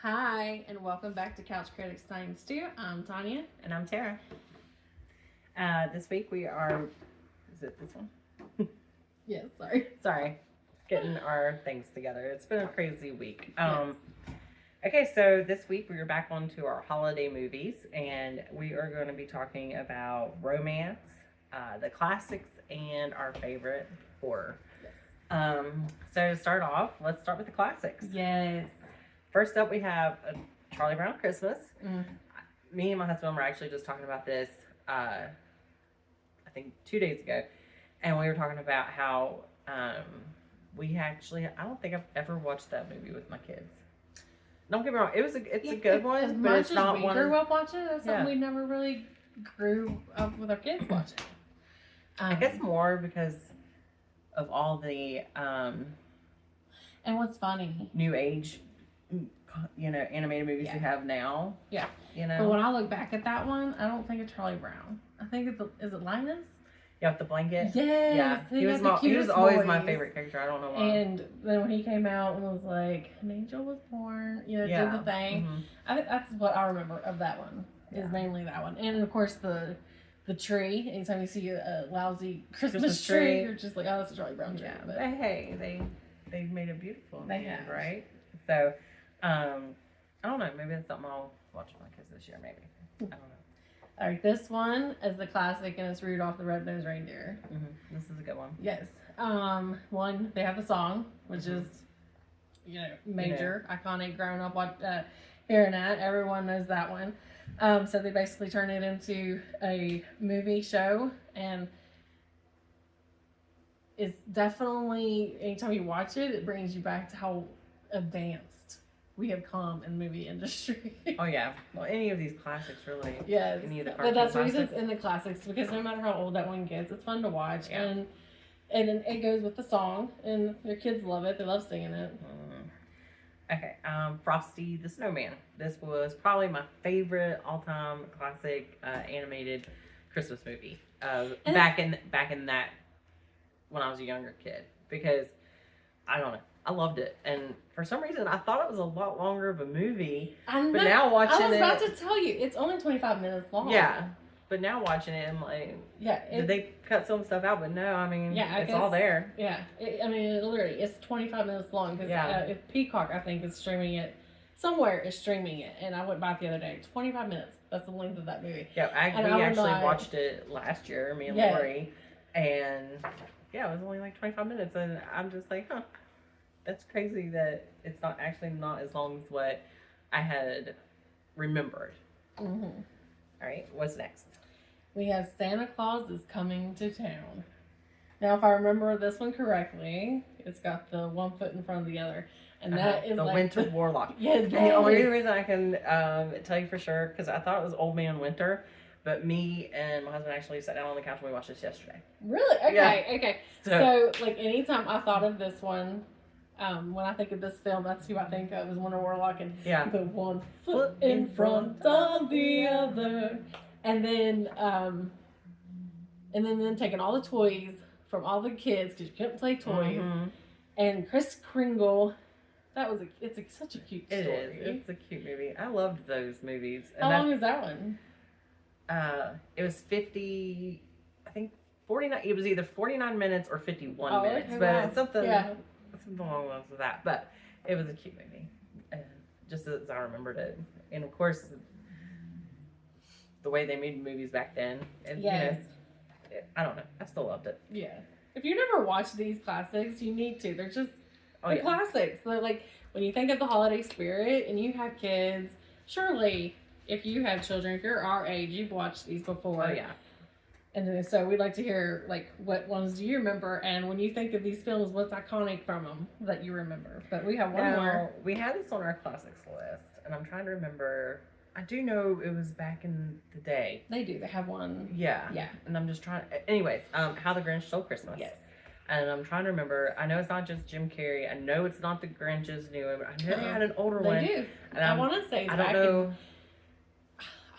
Hi, and welcome back to Couch Critics Times 2. I'm Tanya. And I'm Tara. This week we are, is it this one? Yes, sorry. Sorry, getting our things together. It's been a crazy week. Okay, so this week we are back onto our holiday movies, and we are going to be talking about romance, the classics, and our favorite horror. Yes. So to start off, let's start with the classics. Yes. First up, we have Charlie Brown Christmas. Me and my husband were actually just talking about this, I think 2 days ago, and we were talking about how we actually, I don't think I've ever watched that movie with my kids. Don't get me wrong, it's a good one, but it's not one. We grew up watching it. That's something we never really grew up with our kids watching. I guess more because of all the and what's funny, new age, animated movies we have now. Yeah. But when I look back at that one, I don't think it's Charlie Brown. I think is it Linus? Yeah, with the blanket. Yes. Yeah. He was always my favorite character. I don't know why. And then when he came out and was like, an angel was born, did the thing. Mm-hmm. I think that's what I remember of that one. Is mainly that one. And of course the tree. Anytime you see a lousy Christmas tree, you're just like, oh, that's a Charlie Brown tree. Yeah, but hey, they've made it beautiful. They have, right? So, I don't know. Maybe that's something I'll watch with my kids this year. Maybe I don't know. All right, this one is the classic, and it's Rudolph the Red-Nosed Reindeer. Mm-hmm. This is a good one. Yes. One, they have the song, which is, major, iconic. Growing up, hearing that, everyone knows that one. So they basically turn it into a movie show, and it's definitely, anytime you watch it, it brings you back to how advanced we have come in the movie industry. Oh yeah, well, any of these classics really. Yes, any of the but that's the reason classics. it's in the classics, because no matter how old that one gets, it's fun to watch, Yeah. and it goes with the song, and your kids love it. They love singing it. Okay, Frosty the Snowman. This was probably my favorite all-time classic animated Christmas movie. Back in that, when I was a younger kid, because I don't know, I loved it, and for some reason I thought it was a lot longer of a movie. But now watching it, I was about to tell you, it's only 25 minutes long. Yeah, but now watching it, I'm like, did they cut some stuff out? But no, I mean, it's all there. Yeah, literally, it's 25 minutes long, because if Peacock, I think, is streaming it. Somewhere is streaming it, and I went by it the other day. 25 minutes. That's the length of that movie. Yeah, we actually watched it last year, me and Lori, and it was only like 25 minutes, and I'm just like, that's crazy that it's not as long as what I had remembered. Mm-hmm. All right, what's next? We have Santa Claus is Coming to Town. Now, if I remember this one correctly, it's got the one foot in front of the other. And that is the Winter Warlock. Yes. The only reason I can tell you for sure, because I thought it was Old Man Winter, but me and my husband actually sat down on the couch and we watched this yesterday. Really? Okay, yeah. Okay. So, like, anytime I thought of this one, when I think of this film, that's who I think of, is Winter Warlock, and the one foot in front of the other. And then taking all the toys from all the kids, because you couldn't play toys. Mm-hmm. And Kris Kringle, it's such a cute story. It is. It's a cute movie. I loved those movies. And how long is that one? It was 50, I think 49. It was either 49 minutes or 51 minutes, but it's something along those with that. But it was a cute movie, just as I remembered it. And of course, the way they made movies back then. And, I don't know. I still loved it. Yeah. If you never watched these classics, you need to. They're just classics. They're like, when you think of the holiday spirit and you have kids, surely if you have children, if you're our age, you've watched these before. Oh, yeah. And so we'd like to hear, like, what ones do you remember? And when you think of these films, what's iconic from them that you remember? But we have one more. We had this on our classics list, and I'm trying to remember. I do know it was back in the day. They do. They have one. Yeah. Yeah. And I'm just trying. Anyways, How the Grinch Stole Christmas. Yes. And I'm trying to remember. I know it's not just Jim Carrey. I know it's not the Grinch's new one, but I know they had an older one. They do. And I want to say. I don't know.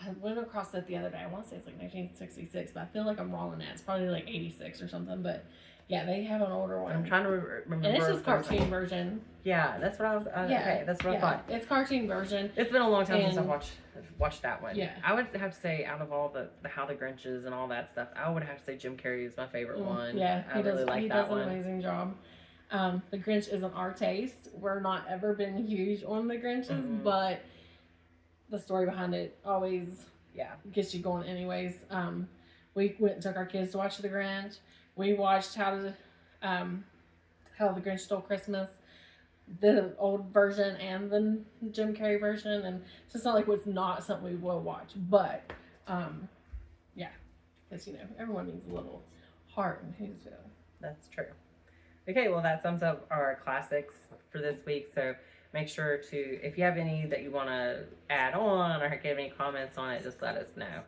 I went across it the other day. I want to say it's like 1966, but I feel like I'm wrong on that. It's probably like 86 or something. But Yeah, they have an older one. I'm trying to remember. And it's just cartoon version. Yeah, that's what I was. Okay, that's what I thought. It's cartoon version. It's been a long time since I watched that one. Yeah, I would have to say, out of all the How the Grinches and all that stuff, I would have to say Jim Carrey is my favorite one. Yeah, I really like that one. He does an amazing job. The Grinch isn't our taste. We're not ever been huge on the Grinches, but the story behind it always gets you going anyways. We went and took our kids to watch The Grinch. We watched How the Grinch Stole Christmas, the old version and the Jim Carrey version, and so it's not like it's not something we will watch, but because everyone needs a little heart in Whoville. That's true. Okay, well that sums up our classics for this week. So make sure to, if you have any that you want to add on or give any comments on it, just let us know.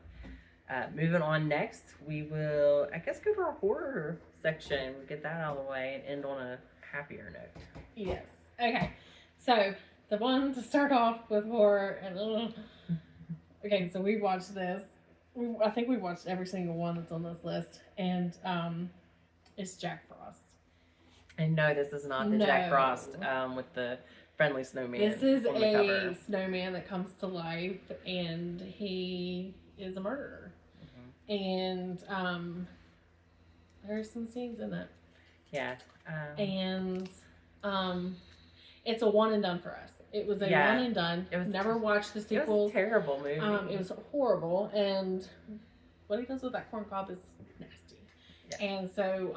Moving on next, we will, I guess, go to our horror section, get that out of the way, and end on a happier note. Yes. Okay. So, the one to start off with horror, and okay, so we watched this. I think we watched every single one that's on this list, and it's Jack Frost. And no, this is not the Jack Frost with the friendly snowman. This is a snowman that comes to life, and he is a murderer. And there's some scenes in it. Yeah. And it's a one and done for us. It was a one and done. It was never watched the sequels. It was a terrible movie. It was horrible, and what he does with that corn cob is nasty. Yeah. And so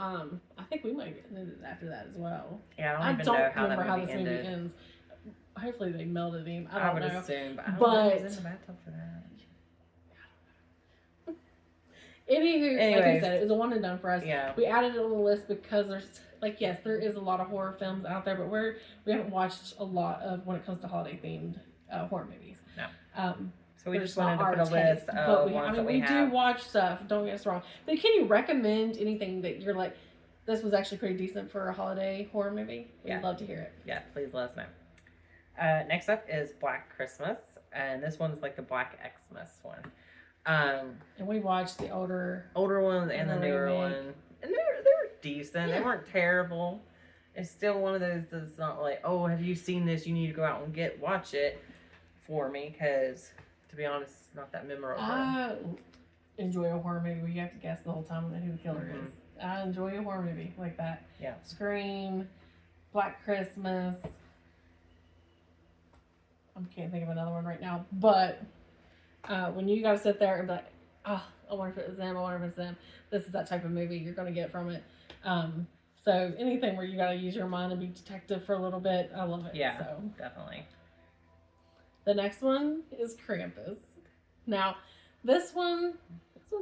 I think we might get into it after that as well. Yeah, I don't know how this movie ends. Hopefully they melted him. I would assume, but I don't know if he was in the bathtub for that. Anywho, like I said, it was a one and done for us. Yeah. We added it on the list because there's, yes, there is a lot of horror films out there, but we haven't watched a lot of, when it comes to holiday themed horror movies. No. So we just wanted to put a list of ones that we do watch stuff, don't get us wrong. But can you recommend anything that you're like, this was actually pretty decent for a holiday horror movie? We'd love to hear it. Yeah, please let us know. Next up is Black Christmas, and this one's like the Black Xmas one. And we watched the older ones and the newer one, and they were decent. Yeah. They weren't terrible. It's still one of those that's not like, oh, have you seen this? You need to go out and watch it for me, because to be honest, it's not that memorable. I enjoy a horror movie where you have to guess the whole time who the killer is. I enjoy a horror movie like that. Yeah. Scream, Black Christmas. I can't think of another one right now, but when you guys sit there and be like, oh, I wonder if it was them, I wonder if it's them. This is that type of movie you're going to get from it. So anything where you got to use your mind and be detective for a little bit, I love it. Yeah, so. Definitely. The next one is Krampus. Now, this one's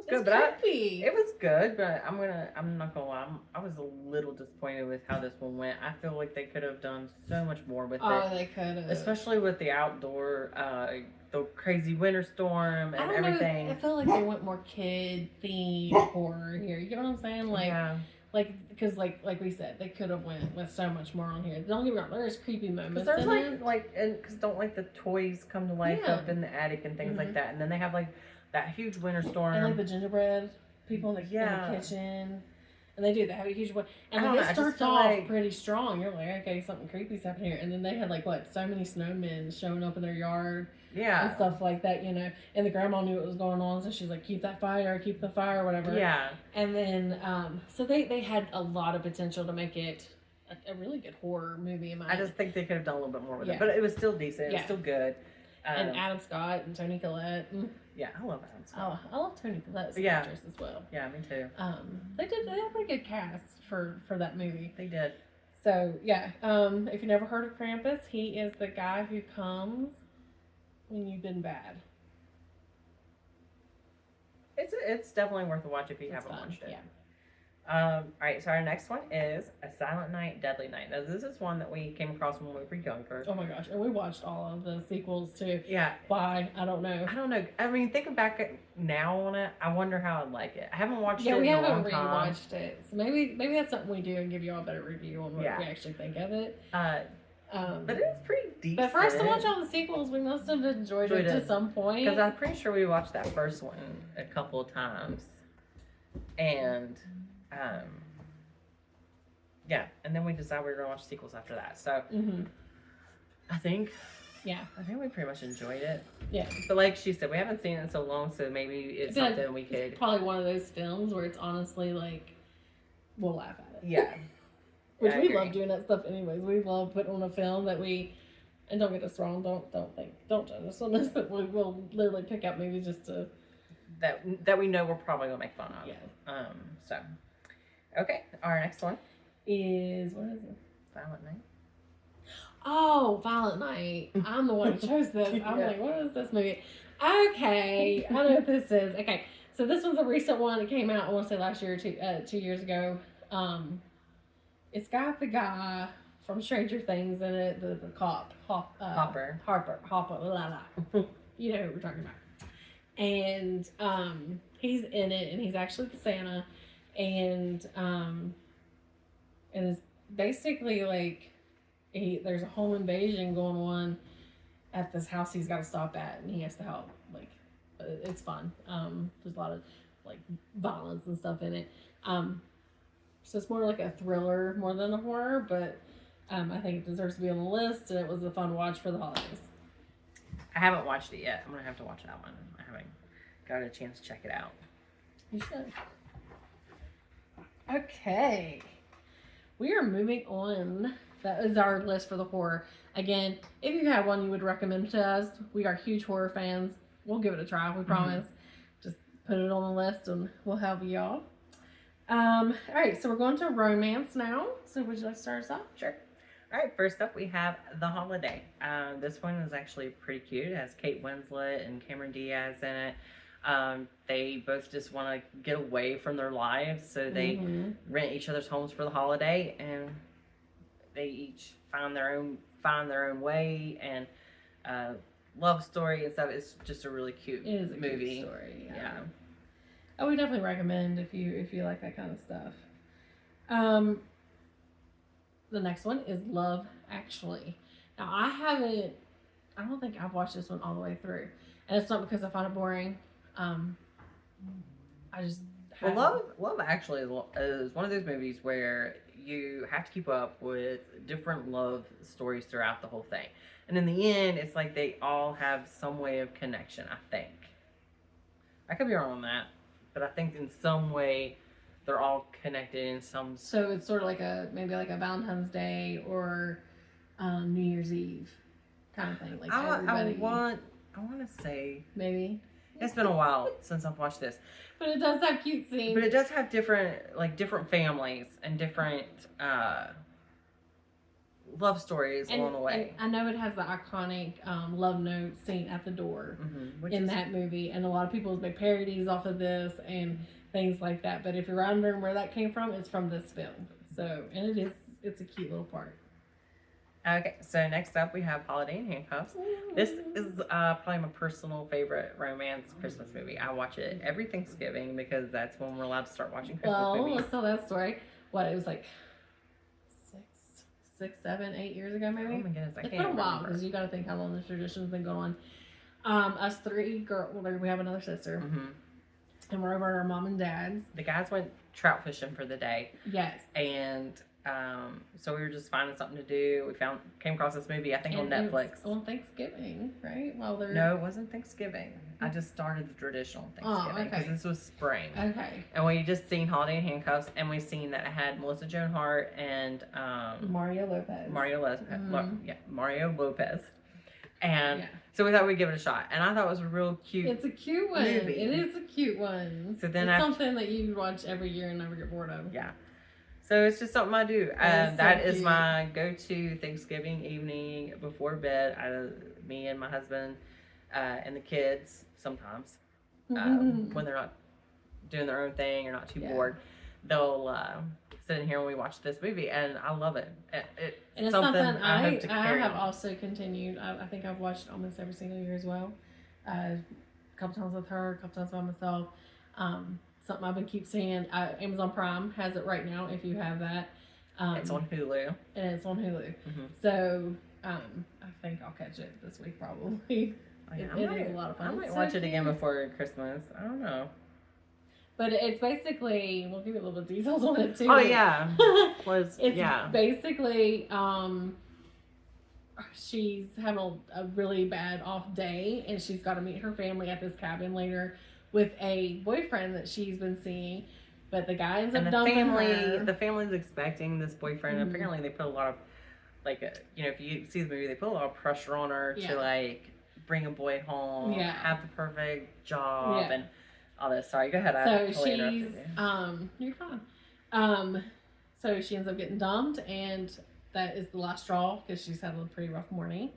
good, but creepy. It was good, but I'm not gonna lie, I was a little disappointed with how this one went. I feel like they could have done so much more with it. Oh, they could have. Especially with the outdoor, the crazy winter storm and everything. I feel like they went more kid themed horror here. You get what I'm saying? Like, because like we said, they could have went with so much more on here. Don't get me wrong, there's creepy moments. There's because don't the toys come to life up in the attic and things like that, and then they have that huge winter storm and the gingerbread people in the kitchen. And they have a huge one. And it starts off pretty strong. You're like, okay, something creepy's happening here. And then they had so many snowmen showing up in their yard. Yeah. And stuff like that, And the grandma knew what was going on, so she's like, keep the fire, whatever. Yeah. And then, so they had a lot of potential to make it a really good horror movie in my opinion. I just think they could have done a little bit more with it. But it was still decent. It was still good. And Adam Scott and Toni Collette. Yeah, I love Adam Scott. Oh, I love Toni Collette as an actress as well. Yeah, me too. They had a pretty good cast for that movie. They did. So, yeah. If you never heard of Krampus, he is the guy who comes when you've been bad. It's definitely worth a watch if you haven't watched it. Yeah. All right, so our next one is A Silent Night, Deadly Night. Now, this is one that we came across when we were younger. Oh my gosh, and we watched all of the sequels too. Yeah. Why? I don't know. I mean, thinking back now on it, I wonder how I'd like it. I haven't watched it in a long time. Yeah, we haven't rewatched it. So maybe that's something we do and give you all a better review on what we actually think of it. But it was pretty decent. But for us to watch all the sequels, we must have enjoyed it to some point. Because I'm pretty sure we watched that first one a couple of times. And Yeah, and then we decided we were gonna watch sequels after that. So I think we pretty much enjoyed it. Yeah. But like she said, we haven't seen it in so long, so maybe it's something we could. It's probably one of those films where it's honestly like we'll laugh at it. Yeah. Which we love doing that stuff anyways. We love putting on a film that and don't get us wrong, don't judge us on this, but we will literally pick out movies just to that we know we're probably gonna make fun of. Yeah. So okay, our next one is what is it? Violent Night. Oh, Violent Night. I'm the one who chose this. I'm like, what is this movie? Okay, I know what this is. Okay, so this one's a recent one. It came out, I want to say last year or 2 years ago. It's got the guy from Stranger Things in it, the cop, Hopper. Blah, blah. You know who we're talking about. And he's in it, and he's actually Santa, and it's basically like there's a home invasion going on at this house he's got to stop at, and he has to help. Like, it's fun. There's a lot of like violence and stuff in it. So it's more like a thriller more than a horror, but I think it deserves to be on the list, and it was a fun watch for the holidays. I haven't watched it yet. I'm gonna have to watch that one. I haven't got a chance to check it out. You should. Okay. We are moving on. That is our list for the horror. Again, if you have one you would recommend to us, we are huge horror fans. We'll give it a try, we promise. Just put it on the list and we'll help y'all. All right, so we're going to romance now. So would you like to start us off? Sure. All right, first up we have The Holiday. This one is actually pretty cute. It has Kate Winslet and Cameron Diaz in it. They both just want to get away from their lives, so they rent each other's homes for the holiday, and they each find their own way, and love story and stuff. It's just a really cute movie. Cute story. Yeah. I would definitely recommend if you like that kind of stuff. The next one is Love Actually. Now I don't think I've watched this one all the way through, and it's not because I find it boring. I just Love Actually is one of those movies where you have to keep up with different love stories throughout the whole thing, and in the end, it's like they all have some way of connection. I think I could be wrong on that, but I think in some way they're all connected in some. So it's sort of like maybe like a Valentine's Day or New Year's Eve kind of thing. Like I want to say maybe. It's been a while since I've watched this. But it does have cute scenes. But it does have different families and different love stories along the way. And I know it has the iconic love note scene at the door in that movie. And a lot of people have made parodies off of this and things like that. But if you're wondering where that came from, it's from this film. So, and it's a cute little part. Okay, so next up we have Holiday in Handcuffs. This is probably my personal favorite romance Christmas movie. I watch it every Thanksgiving because that's when we're allowed to start watching Christmas movies. Let's tell that story. It was like 6, 7, 8 years ago maybe? Oh my goodness, It's been a while because you got to think how long the tradition's been going on. Us three girls, we have another sister. And we're over at our mom and dad's. The guys went trout fishing for the day. Yes. And so we were just finding something to do. We came across this movie, I think, on Netflix. On Thanksgiving, right? No, it wasn't Thanksgiving. I just started the traditional Thanksgiving because this was spring. Okay. And we just seen Holiday in Handcuffs, and we seen that it had Melissa Joan Hart and Mario Lopez. Mario Lopez. And so we thought we'd give it a shot. And I thought it was a real cute It's a cute one. movie. It is a cute one. So then it's something that you watch every year and never get bored of. Yeah. So it's just something I do. That is my go-to Thanksgiving evening before bed. Me and my husband and the kids sometimes, when they're not doing their own thing or not too bored, they'll sit in here and we watch this movie, and I love it. It's something I hope to carry on. Also continued. I think I've watched almost every single year as well. A couple times with her, a couple times by myself. Something I've been keep seeing. Amazon Prime has it right now if you have that. It's on Hulu. And it's on Hulu. So I think I'll catch it this week probably. It is a lot of fun. I might watch it again before Christmas. I don't know. But it's basically, we'll give you a little bit of details on it too. Oh yeah. It's basically she's having a really bad off day, and she's got to meet her family at this cabin later with a boyfriend that she's been seeing, but the guy ends up dumping her. The family's expecting this boyfriend. Mm-hmm. Apparently they put a lot of, like, if you see the movie, they put a lot of pressure on her to, like, bring a boy home, have the perfect job, and all this. Sorry, go ahead. So she's, you're fine. So she ends up getting dumped, and that is the last straw because she's had a pretty rough morning.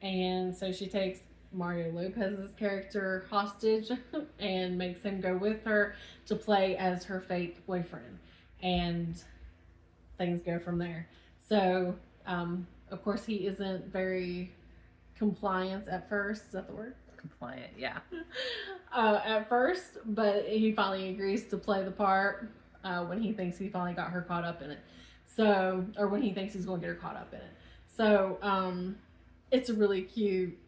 And so she takes Mario Lopez's character hostage and makes him go with her to play as her fake boyfriend, and things go from there. So of course he isn't very compliant at first. Is that the word? Compliant, yeah. At first, but he finally agrees to play the part when he thinks he finally got her caught up in it. So, or when he thinks he's going to get her caught up in it. So it's really cute.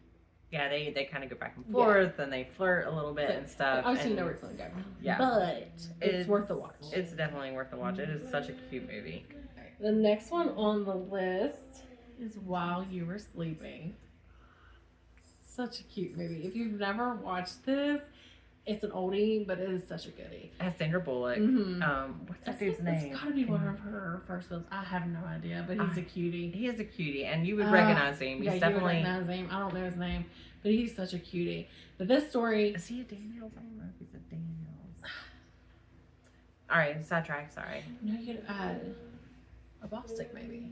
Yeah, they kind of go back and forth, and they flirt a little bit and stuff. Obviously, you know where it's going to go. Yeah. But it's worth the watch. It's definitely worth the watch. It is such a cute movie. Right. The next one on the list is While You Were Sleeping. Such a cute movie. If you've never watched this, it's an oldie, but it is such a goodie. It has Sandra Bullock. Mm-hmm. What's that dude's name? It's got to be one of her first films. I have no idea, but he's a cutie. He is a cutie, and you would recognize him. He's definitely... you would recognize him. I don't know his name, but he's such a cutie. But this story... Is he a Daniels? I don't know if he's a Daniels. All right, sidetrack, sorry. No, you get a Bostic, maybe.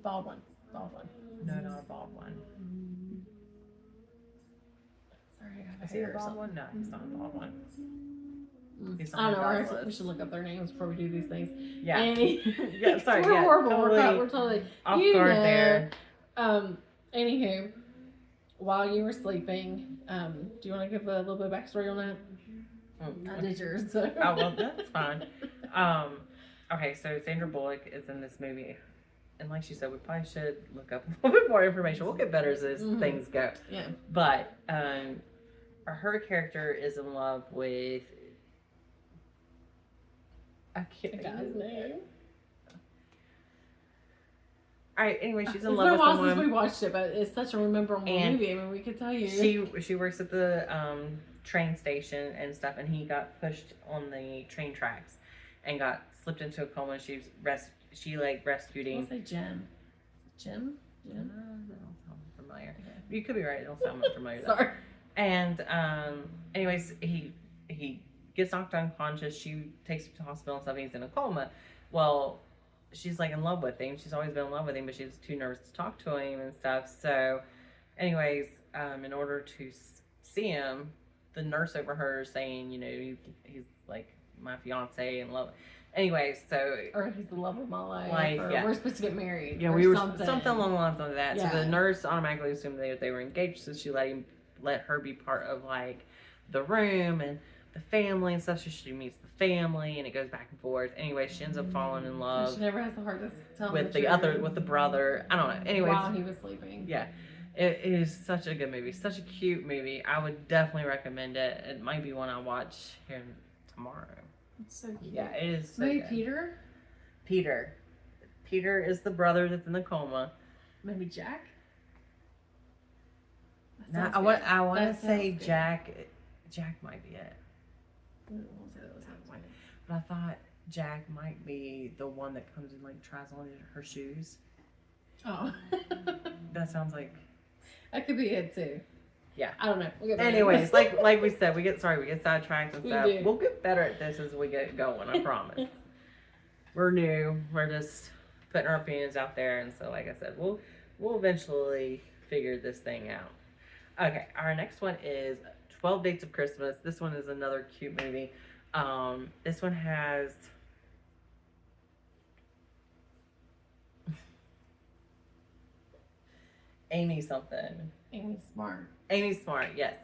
Baldwin. No, not a Baldwin. Sorry, I is he a Baldwin? No, he's not a Baldwin. I don't know. We should look up their names before we do these things. Yeah. Sorry. We're horrible. Totally we're totally off guard there. Anywho, While You Were Sleeping, do you want to give a little bit of backstory on that? I did yours. So. Oh well, that's fine. Okay, so Sandra Bullock is in this movie, and like she said, we probably should look up a little bit more information. We'll get better as things go. Yeah. But her character is in love with a guy's name. All right. Anyway, she's in love with someone. It's been a while since we watched it, but it's such a memorable movie. I mean, we could tell you. She works at the train station and stuff, and he got pushed on the train tracks and got slipped into a coma. She rescued him. I'll say Jim. Jim? That don't sound familiar. Okay. You could be right. It don't sound familiar. Sorry. And anyways, he gets knocked unconscious. She takes him to the hospital and stuff. And he's in a coma. Well, she's like in love with him. She's always been in love with him, but she's too nervous to talk to him and stuff. So, anyways, in order to see him, the nurse overheard saying, you know, he's like my fiance and love. Anyway, so or he's the love of my life. Or we're supposed to get married. Yeah, we were something along the lines of that. Yeah. So the nurse automatically assumed they were engaged, so she let her be part of like the room and the family and stuff. So she meets the family and it goes back and forth. Anyway, she ends up falling in love. She never has the heart to tell with the brother. I don't know. Anyways, while he was sleeping. Yeah. It is such a good movie, such a cute movie. I would definitely recommend it. It might be one I watch here tomorrow. It's so cute. Yeah, it is. So maybe good. Peter is the brother that's in the coma. Maybe Jack. No, I want to say Jack. Jack might be it. But I thought Jack might be the one that comes and like tries on her shoes. Oh. That sounds like. That could be it too. Yeah. I don't know. Anyways, like we said, we get sidetracked and stuff. We do. We'll get better at this as we get going, I promise. We're new. We're just putting our opinions out there, and so like I said, we'll eventually figure this thing out. Okay, our next one is 12 Dates of Christmas. This one is another cute movie. This one has Amy something. Amy Smart. Amy Smart, yes.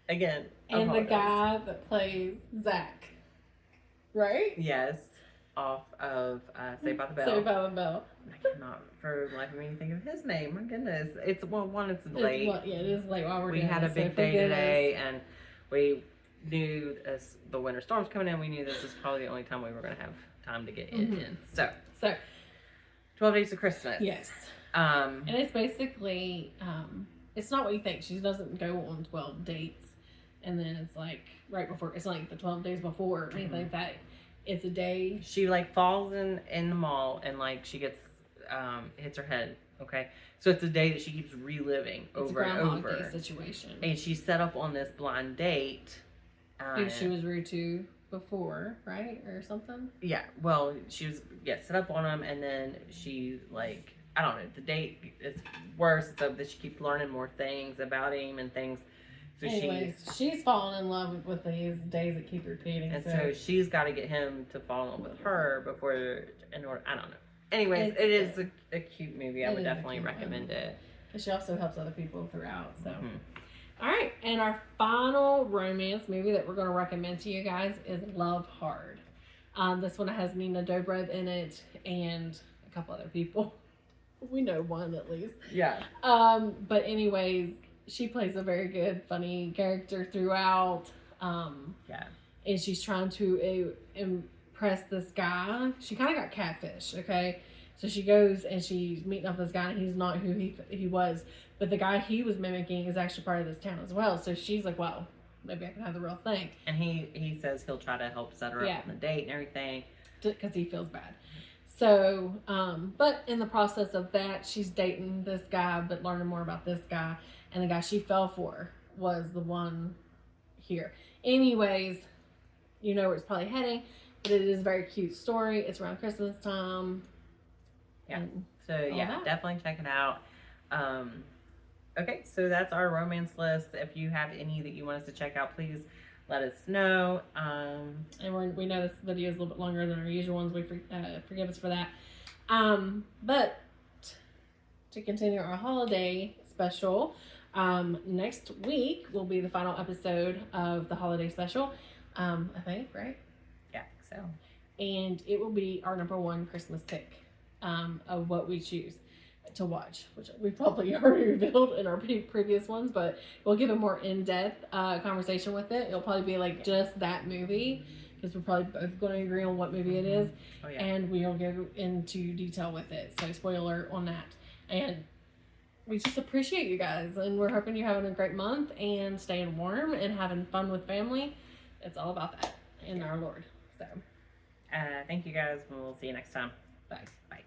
Again, and the guy that plays Zach, right? Yes, off of Saved by the Bell. Saved by the Bell. I cannot for the life of me think of his name. My goodness, it's late. It is late. While we had a big day today, and we knew as the winter storm's coming in, we knew this was probably the only time we were going to have time to get it in. So 12 Days of Christmas. Yes. And it's basically, it's not what you think. She doesn't go on 12 dates and then it's like right before, it's like the 12 days before or anything like that. It's a day. She like falls in the mall and like she gets, hits her head. Okay. So it's a day that she keeps reliving over and over. Day situation. And she's set up on this blind date. Who she was rude to before, right? Or something? Yeah. Well, she was, set up on him and then she like, I don't know, the date is worse so that she keeps learning more things about him and things. So anyways, she's fallen in love with these days that keep repeating. And so she's got to get him to fall in love with her before, in order, I don't know. Anyways, it is a cute movie. I would definitely recommend it. And she also helps other people throughout. So, all right. And our final romance movie that we're going to recommend to you guys is Love Hard. This one has Nina Dobrev in it and a couple other people. We know one at least. Yeah. But anyways, she plays a very good, funny character throughout. Yeah. And she's trying to impress this guy. She kind of got catfish, okay? So she goes and she's meeting up with this guy and he's not who he was. But the guy he was mimicking is actually part of this town as well. So she's like, well, maybe I can have the real thing. And he says he'll try to help set her up on the date and everything. Because he feels bad. So, but in the process of that, she's dating this guy, but learning more about this guy. And the guy she fell for was the one here. Anyways, you know where it's probably heading. But it is a very cute story. It's around Christmas time. Yeah. So, yeah, definitely check it out. Okay, so that's our romance list. If you have any that you want us to check out, please let us know. And we know this video is a little bit longer than our usual ones. We forgive us for that. But to continue our holiday special, next week will be the final episode of the holiday special. I think, right? Yeah, so. And it will be our number one Christmas pick of what we choose to watch, which we probably already revealed in our previous ones, but we'll give a more in-depth conversation with it. It'll probably be like just that movie because we're probably both going to agree on what movie it is. Oh, yeah. And we'll go into detail with it. So spoiler on that. And we just appreciate you guys, and we're hoping you're having a great month and staying warm and having fun with family. It's all about that in our Lord. So thank you guys. We'll see you next time. bye. Bye.